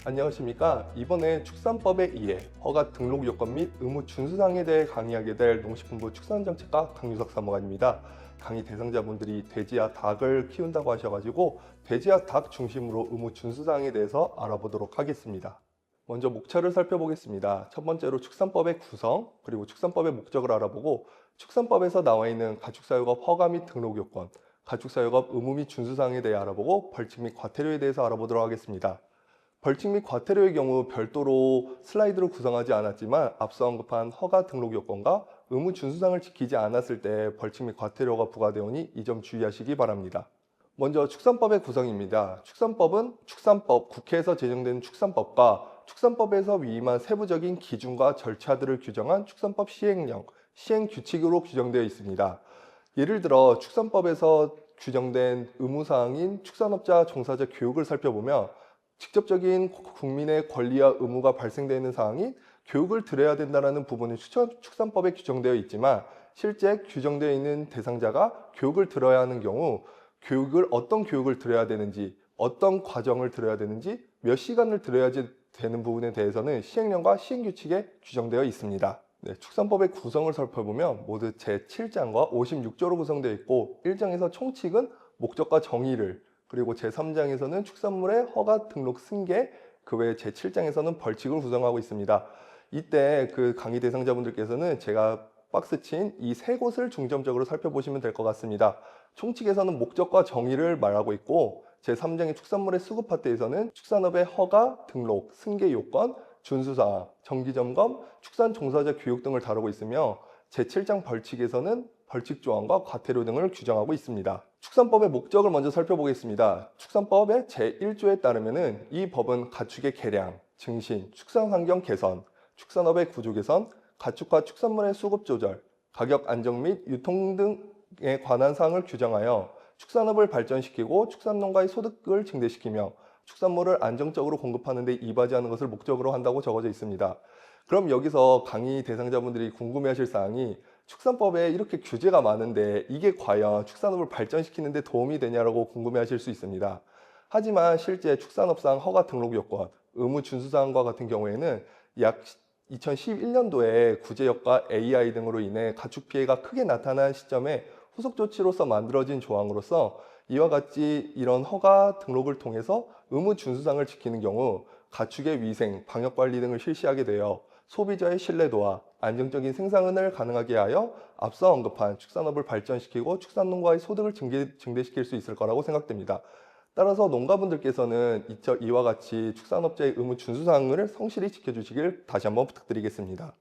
안녕하십니까. 이번에 축산법에 의해 허가 등록 요건 및 의무 준수사항에 대해 강의하게 될 농식품부 축산정책과 강유석 사무관입니다. 강의 대상자분들이 돼지와 닭을 키운다고 하셔가지고 돼지와 닭 중심으로 의무 준수사항에 대해서 알아보도록 하겠습니다. 먼저 목차를 살펴보겠습니다. 첫 번째로 축산법의 구성, 그리고 축산법의 목적을 알아보고 축산법에서 나와 있는 가축사육업 허가 및 등록 요건, 가축사육업 의무 및 준수사항에 대해 알아보고 벌칙 및 과태료에 대해서 알아보도록 하겠습니다. 벌칙 및 과태료의 경우 별도로 슬라이드로 구성하지 않았지만 앞서 언급한 허가 등록 요건과 의무 준수사항을 지키지 않았을 때 벌칙 및 과태료가 부과되오니 이 점 주의하시기 바랍니다. 먼저 축산법의 구성입니다. 축산법은 축산법, 국회에서 제정된 축산법과 축산법에서 위임한 세부적인 기준과 절차들을 규정한 축산법 시행령, 시행규칙으로 규정되어 있습니다. 예를 들어 축산법에서 규정된 의무사항인 축산업자 종사자 교육을 살펴보면 직접적인 국민의 권리와 의무가 발생되는 사항이 교육을 들여야 된다는 부분은 축산법에 규정되어 있지만 실제 규정되어 있는 대상자가 교육을 들어야 하는 경우 어떤 교육을 들어야 되는지, 어떤 과정을 들어야 되는지, 몇 시간을 들어야 되는 부분에 대해서는 시행령과 시행규칙에 규정되어 있습니다. 축산법의 구성을 살펴보면 모두 제7장과 56조로 구성되어 있고 1장에서 총칙은 목적과 정의를, 그리고 제3장에서는 축산물의 허가 등록 승계, 그 외에 제7장에서는 벌칙을 구성하고 있습니다. 이때 그 강의 대상자분들께서는 제가 박스친 이 세 곳을 중점적으로 살펴보시면 될 것 같습니다. 총칙에서는 목적과 정의를 말하고 있고 제3장의 축산물의 수급 파트에서는 축산업의 허가, 등록, 승계 요건, 준수사항, 정기점검, 축산 종사자 교육 등을 다루고 있으며 제7장 벌칙에서는 벌칙 조항과 과태료 등을 규정하고 있습니다. 축산법의 목적을 먼저 살펴보겠습니다. 축산법의 제1조에 따르면 이 법은 가축의 개량, 증신, 축산 환경 개선, 축산업의 구조 개선, 가축과 축산물의 수급 조절, 가격 안정 및 유통 등에 관한 사항을 규정하여 축산업을 발전시키고 축산농가의 소득을 증대시키며 축산물을 안정적으로 공급하는 데 이바지하는 것을 목적으로 한다고 적어져 있습니다. 그럼 여기서 강의 대상자분들이 궁금해하실 사항이 축산법에 이렇게 규제가 많은데 이게 과연 축산업을 발전시키는 데 도움이 되냐라고 궁금해하실 수 있습니다. 하지만 실제 축산업상 허가 등록 요건, 의무 준수사항과 같은 경우에는 약 2011년도에 구제역과 AI 등으로 인해 가축 피해가 크게 나타난 시점에 후속 조치로서 만들어진 조항으로서 이와 같이 이런 허가 등록을 통해서 의무 준수사항을 지키는 경우 가축의 위생, 방역관리 등을 실시하게 되어 소비자의 신뢰도와 안정적인 생산을 가능하게 하여 앞서 언급한 축산업을 발전시키고 축산농가의 소득을 증대시킬 수 있을 거라고 생각됩니다. 따라서 농가분들께서는 이와 같이 축산업자의 의무 준수사항을 성실히 지켜주시길 다시 한번 부탁드리겠습니다.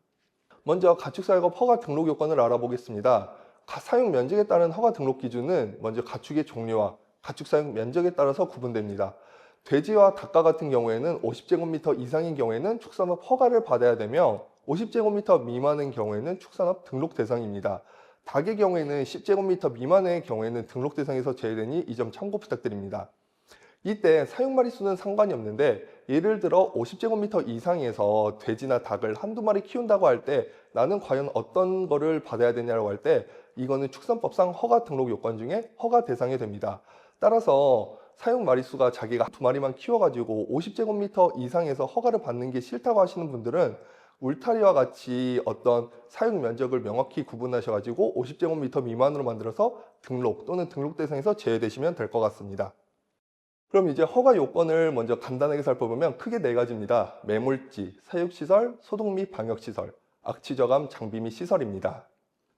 먼저 가축사육업 허가 등록 요건을 알아보겠습니다. 사육 면적에 따른 허가 등록 기준은 먼저 가축의 종류와 가축 사육 면적에 따라서 구분됩니다. 돼지와 닭과 같은 경우에는 50제곱미터 이상인 경우에는 축산업 허가를 받아야 되며 50제곱미터 미만인 경우에는 축산업 등록 대상입니다. 닭의 경우에는 10제곱미터 미만의 경우에는 등록 대상에서 제외되니 이 점 참고 부탁드립니다. 이때 사육 마리수는 상관이 없는데 예를 들어 50제곱미터 이상에서 돼지나 닭을 한두 마리 키운다고 할 때 나는 과연 어떤 거를 받아야 되냐고 할 때 이거는 축산법상 허가 등록 요건 중에 허가 대상이 됩니다. 따라서 사육 마리수가 자기가 두 마리만 키워가지고 50제곱미터 이상에서 허가를 받는 게 싫다고 하시는 분들은 울타리와 같이 어떤 사육 면적을 명확히 구분하셔가지고 50제곱미터 미만으로 만들어서 등록 또는 등록 대상에서 제외되시면 될 것 같습니다. 그럼 이제 허가 요건을 먼저 간단하게 살펴보면 크게 네 가지입니다. 매물지, 사육시설, 소독 및 방역시설, 악취저감 장비 및 시설입니다.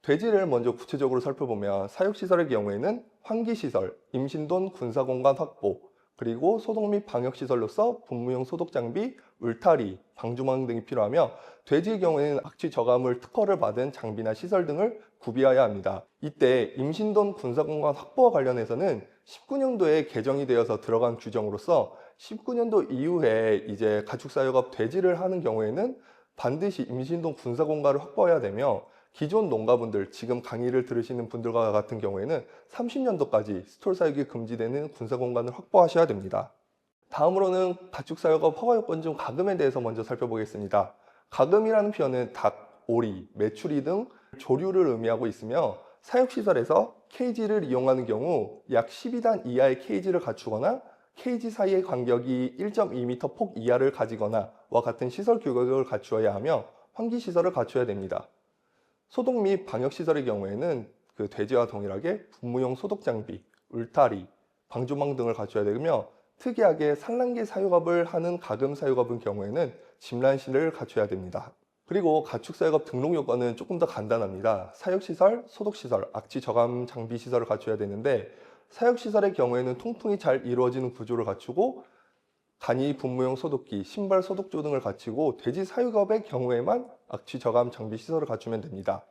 돼지를 먼저 구체적으로 살펴보면 사육시설의 경우에는 환기시설, 임신돈 군사공간 확보, 그리고 소독 및 방역시설로서 분무용 소독장비, 울타리, 방조망 등이 필요하며 돼지의 경우에는 악취 저감을 특허를 받은 장비나 시설 등을 구비해야 합니다. 이때 임신돈 군사공간 확보와 관련해서는 19년도에 개정이 되어서 들어간 규정으로서 19년도 이후에 이제 가축사육업 돼지를 하는 경우에는 반드시 임신돈 군사공간을 확보해야 되며 기존 농가분들, 지금 강의를 들으시는 분들과 같은 경우에는 30년도까지 스톨 사육이 금지되는 군사공간을 확보하셔야 됩니다. 다음으로는 가축사육업 허가 요건 중 가금에 대해서 먼저 살펴보겠습니다. 가금이라는 표현은 닭, 오리, 메추리 등 조류를 의미하고 있으며 사육시설에서 케이지를 이용하는 경우 약 12단 이하의 케이지를 갖추거나 케이지 사이의 간격이 1.2m 폭 이하를 가지거나 와 같은 시설 규격을 갖추어야 하며 환기시설을 갖춰야 됩니다. 소독 및 방역시설의 경우에는 돼지와 동일하게 분무용 소독 장비, 울타리, 방조망 등을 갖춰야 되며 특이하게 산란기 사육업을 하는 가금 사육업의 경우에는 진란실을 갖춰야 됩니다. 그리고 가축 사육업 등록 요건은 조금 더 간단합니다. 사육시설, 소독시설, 악취 저감 장비 시설을 갖춰야 되는데 사육시설의 경우에는 통풍이 잘 이루어지는 구조를 갖추고 간이 분무용 소독기, 신발 소독조 등을 갖추고 돼지 사육업의 경우에만 악취 저감 장비 시설을 갖추면 됩니다.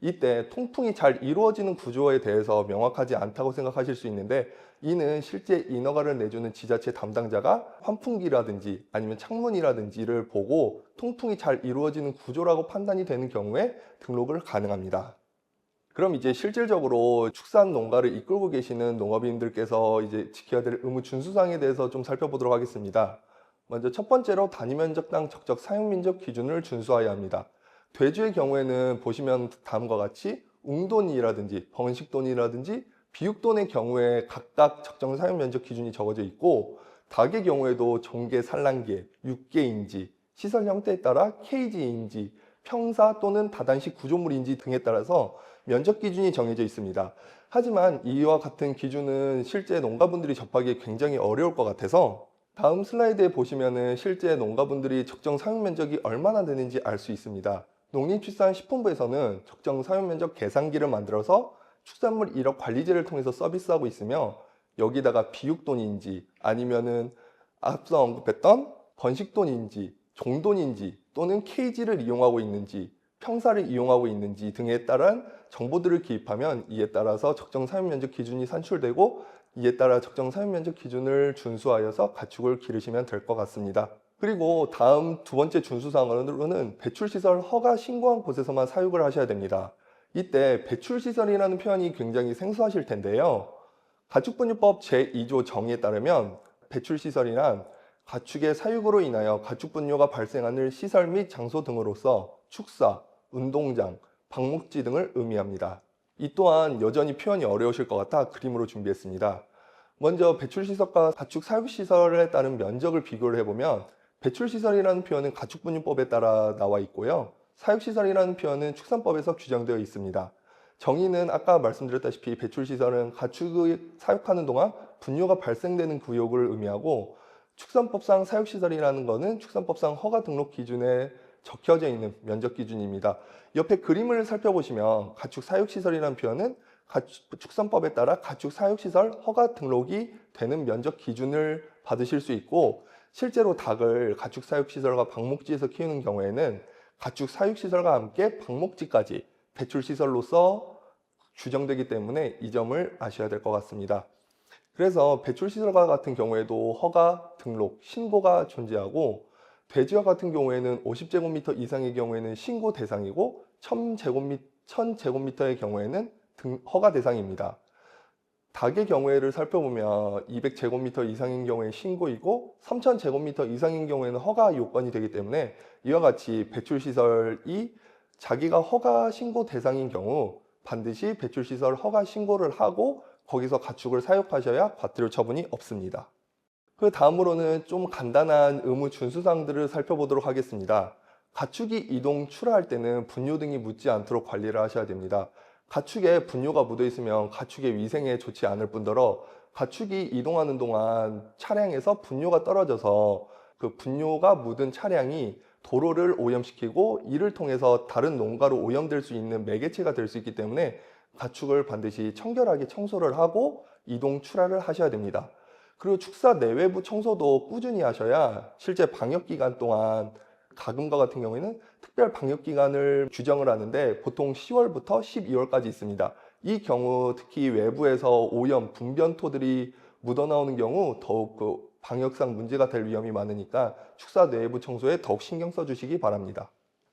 이때 통풍이 잘 이루어지는 구조에 대해서 명확하지 않다고 생각하실 수 있는데 이는 실제 인허가를 내주는 지자체 담당자가 환풍기라든지 아니면 창문이라든지를 보고 통풍이 잘 이루어지는 구조라고 판단이 되는 경우에 등록을 가능합니다. 그럼 이제 실질적으로 축산 농가를 이끌고 계시는 농업인들께서 이제 지켜야 될 의무 준수사항에 대해서 좀 살펴보도록 하겠습니다. 먼저 첫 번째로 단위 면적당 적정 사용 면적 기준을 준수해야 합니다. 돼지의 경우에는 보시면 다음과 같이 웅돈이라든지 번식돈이라든지 비육돈의 경우에 각각 적정 사용 면적 기준이 적어져 있고 닭의 경우에도 종계 산란계, 육계인지, 시설 형태에 따라 케이지인지, 평사 또는 다단식 구조물인지 등에 따라서 면적 기준이 정해져 있습니다. 하지만 이와 같은 기준은 실제 농가분들이 접하기 굉장히 어려울 것 같아서 다음 슬라이드에 보시면은 실제 농가분들이 적정 사용 면적이 얼마나 되는지 알 수 있습니다. 농림축산식품부에서는 적정 사용 면적 계산기를 만들어서 축산물 이력 관리제를 통해서 서비스하고 있으며 여기다가 비육돈인지 아니면은 앞서 언급했던 번식돈인지 종돈인지 또는 케이지를 이용하고 있는지 평사를 이용하고 있는지 등에 따른 정보들을 기입하면 이에 따라서 적정 사용 면적 기준이 산출되고 이에 따라 적정 사용 면적 기준을 준수하여서 가축을 기르시면 될 것 같습니다. 그리고 다음 두 번째 준수사항으로는 배출시설 허가 신고한 곳에서만 사육을 하셔야 됩니다. 이때 배출시설이라는 표현이 굉장히 생소하실 텐데요. 가축분유법 제2조 정의에 따르면 배출시설이란 가축의 사육으로 인하여 가축분뇨가 발생하는 시설 및 장소 등으로서 축사, 운동장, 방목지 등을 의미합니다. 이 또한 여전히 표현이 어려우실 것 같아 그림으로 준비했습니다. 먼저 배출시설과 가축 사육시설에 따른 면적을 비교를 해보면 배출시설이라는 표현은 가축분유법에 따라 나와 있고요. 사육시설이라는 표현은 축산법에서 규정되어 있습니다. 정의는 아까 말씀드렸다시피 배출시설은 가축을 사육하는 동안 분뇨가 발생되는 구역을 의미하고 축산법상 사육시설이라는 것은 축산법상 허가 등록 기준에 적혀져 있는 면적 기준입니다. 옆에 그림을 살펴보시면 가축 사육시설이라는 표현은 축산법에 따라 가축 사육시설 허가 등록이 되는 면적 기준을 받으실 수 있고 실제로 닭을 가축 사육시설과 방목지에서 키우는 경우에는 가축 사육시설과 함께 방목지까지 배출시설로서 규정되기 때문에 이 점을 아셔야 될 것 같습니다. 그래서 배출시설과 같은 경우에도 허가, 등록, 신고가 존재하고 돼지와 같은 경우에는 50제곱미터 이상의 경우에는 신고 대상이고 1000제곱미터의 경우에는 허가 대상입니다. 닭의 경우를 살펴보면 200제곱미터 이상인 경우에 신고이고 3000제곱미터 이상인 경우에는 허가 요건이 되기 때문에 이와 같이 배출시설이 자기가 허가 신고 대상인 경우 반드시 배출시설 허가 신고를 하고 거기서 가축을 사육하셔야 과태료 처분이 없습니다. 그 다음으로는 좀 간단한 의무 준수사항들을 살펴보도록 하겠습니다. 가축이 이동 출하할 때는 분뇨 등이 묻지 않도록 관리를 하셔야 됩니다. 가축에 분뇨가 묻어 있으면 가축의 위생에 좋지 않을 뿐더러 가축이 이동하는 동안 차량에서 분뇨가 떨어져서 그 분뇨가 묻은 차량이 도로를 오염시키고 이를 통해서 다른 농가로 오염될 수 있는 매개체가 될 수 있기 때문에 가축을 반드시 청결하게 청소를 하고 이동 출하를 하셔야 됩니다. 그리고 축사 내외부 청소도 꾸준히 하셔야 실제 방역기간 동안 가금과 같은 경우에는 특별 방역기간을 규정을 하는데 보통 10월부터 12월까지 있습니다. 이 경우 특히 외부에서 오염, 분변토들이 묻어나오는 경우 더욱 방역상 문제가 될 위험이 많으니까 축사 내외부 청소에 더욱 신경 써주시기 바랍니다.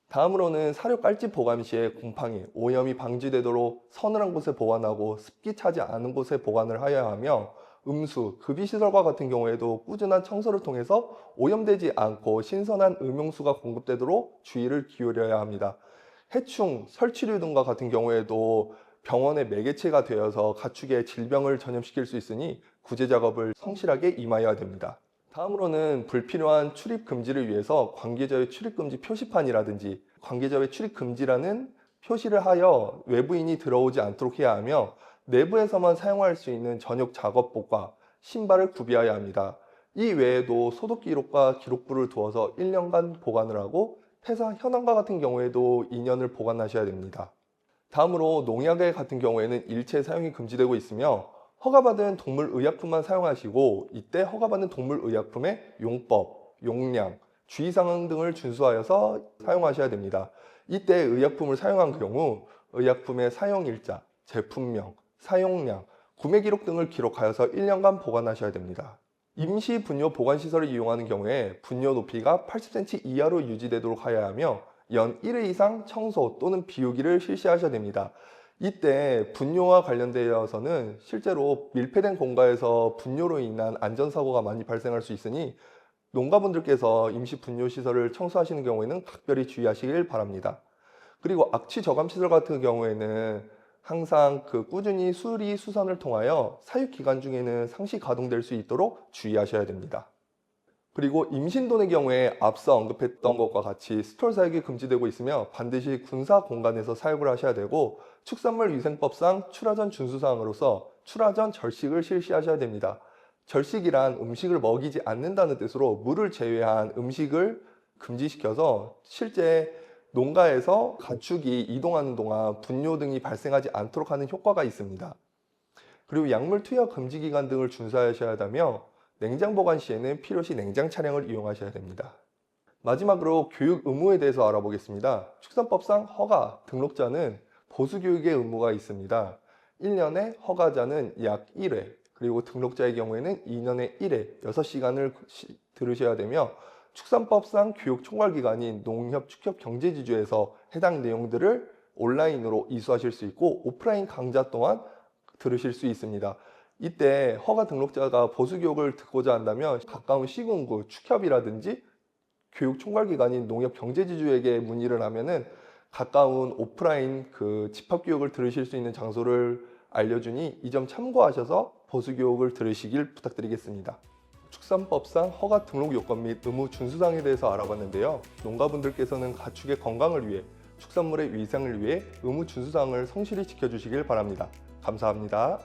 다음으로는 사료 깔집 보관 시에 곰팡이, 오염이 방지되도록 서늘한 곳에 보관하고 습기 차지 않은 곳에 보관을 하여야 하며 음수, 급유시설과 같은 경우에도 꾸준한 청소를 통해서 오염되지 않고 신선한 음용수가 공급되도록 주의를 기울여야 합니다. 해충, 설치류 등과 같은 경우에도 병원의 매개체가 되어서 가축의 질병을 전염시킬 수 있으니 구제 작업을 성실하게 임하여야 됩니다. 다음으로는 불필요한 출입 금지를 위해서 관계자의 출입 금지 표시판이라든지 관계자의 출입 금지라는 표시를 하여 외부인이 들어오지 않도록 해야 하며, 내부에서만 사용할 수 있는 전용 작업복과 신발을 구비해야 합니다. 이 외에도 소독 기록과 기록부를 두어서 1년간 보관을 하고 폐사 현황과 같은 경우에도 2년을 보관하셔야 됩니다. 다음으로 농약 같은 경우에는 일체 사용이 금지되고 있으며 허가받은 동물의약품만 사용하시고, 이때 허가받은 동물의약품의 용법, 용량, 주의사항 등을 준수하여서 사용하셔야 됩니다. 이때 의약품을 사용한 경우 의약품의 사용일자, 제품명, 사용량, 구매 기록 등을 기록하여서 1년간 보관하셔야 됩니다. 임시 분뇨 보관시설을 이용하는 경우에 분뇨 높이가 80cm 이하로 유지되도록 하여야 하며 연 1회 이상 청소 또는 비우기를 실시하셔야 됩니다. 이때 분뇨와 관련되어서는 실제로 밀폐된 공간에서 분뇨로 인한 안전사고가 많이 발생할 수 있으니 농가분들께서 임시 분뇨 시설을 청소하시는 경우에는 각별히 주의하시길 바랍니다. 그리고 악취 저감 시설 같은 경우에는 항상 꾸준히 수리 수선을 통하여 사육 기간 중에는 상시 가동될 수 있도록 주의하셔야 됩니다. 그리고 임신돈의 경우에 앞서 언급했던 것과 같이 스톨 사육이 금지되고 있으며 반드시 군사 공간에서 사육을 하셔야 되고, 축산물 위생법상 출하전 준수사항으로서 출하전 절식을 실시하셔야 됩니다. 절식이란 음식을 먹이지 않는다는 뜻으로 물을 제외한 음식을 금지시켜서 실제 농가에서 가축이 이동하는 동안 분뇨 등이 발생하지 않도록 하는 효과가 있습니다. 그리고 약물 투여 금지 기간 등을 준수하셔야 하며 냉장 보관 시에는 필요시 냉장 차량을 이용하셔야 됩니다. 마지막으로 교육 의무에 대해서 알아보겠습니다. 축산법상 허가, 등록자는 보수 교육의 의무가 있습니다. 1년에 허가자는 약 1회, 그리고 등록자의 경우에는 2년에 1회, 6시간을 들으셔야 되며, 축산법상 교육 총괄기관인 농협축협경제지주에서 해당 내용들을 온라인으로 이수하실 수 있고 오프라인 강좌 또한 들으실 수 있습니다. 이때 허가 등록자가 보수교육을 듣고자 한다면 가까운 시군구, 축협이라든지 교육 총괄기관인 농협경제지주에게 문의를 하면은 가까운 오프라인 집합교육을 들으실 수 있는 장소를 알려주니 이 점 참고하셔서 보수교육을 들으시길 부탁드리겠습니다. 축산법상 허가 등록 요건 및 의무 준수사항에 대해서 알아봤는데요. 농가분들께서는 가축의 건강을 위해, 축산물의 위생을 위해 의무 준수사항을 성실히 지켜주시길 바랍니다. 감사합니다.